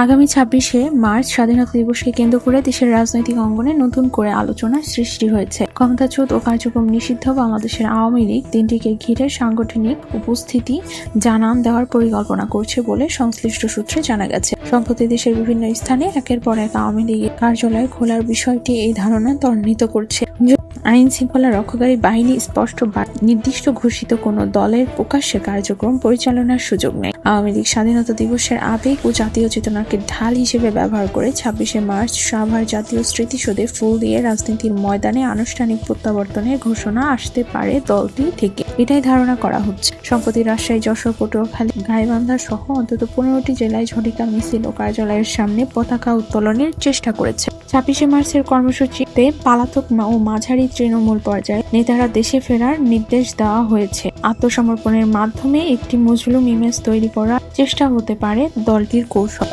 আগামী ২৬শে মার্চ স্বাধীনতা দিবসকে কেন্দ্র করে দেশের রাজনৈতিক অঙ্গনে নতুন করে আলোচনার সৃষ্টি হয়েছে। ক্ষমতাচ্যুত ও কার্যক্রম নিষিদ্ধ বাংলাদেশের আওয়ামী লীগ দিনটিকে ঘিরে সাংগঠনিক উপস্থিতি জানান দেওয়ার পরিকল্পনা করছে বলে সংশ্লিষ্ট সূত্রে জানা গেছে। সম্প্রতি দেশের বিভিন্ন স্থানে একের পর এক আওয়ামী লীগের কার্যালয় খোলার বিষয়টি এই ধারণা ত্বরান্বিত করছে। আইন শৃঙ্খলা রক্ষাকারী বাহিনী স্পষ্ট বা নির্দিষ্ট ঘোষিত কোনো দলের প্রকাশ্যে কার্যক্রম পরিচালনার সুযোগ নেই। আওয়ামী লীগ স্বাধীনতা দিবসের আবেগ ও জাতীয় চেতনাকে ঢাল হিসেবে ব্যবহার করে ২৬শে মার্চ সাভার জাতীয় স্মৃতিসৌধে ফুল দিয়ে রাজনীতির ময়দানে আনুষ্ঠানিক প্রত্যাবর্তনের ঘোষণা আসতে পারে দলটি থেকে, এটাই ধারণা করা হচ্ছে। সম্প্রতি রাজশাহী, যশোর, পটুয়াখালী, গাইবান্ধা সহ অন্তত ১৫টি জেলায় ঝটিকা মিছিল ও কার্যালয়ের সামনে পতাকা উত্তোলনের চেষ্টা করেছে। ২৬শে মার্চের কর্মসূচিতে পলাতক ও মাঝারি তৃণমূল পর্যায়ে নেতারা দেশে ফেরার নির্দেশ দেওয়া হয়েছে। আত্মসমর্পণের মাধ্যমে একটি মজলুম ইমেজ তৈরি করার চেষ্টা হতে পারে দলটির কৌশল।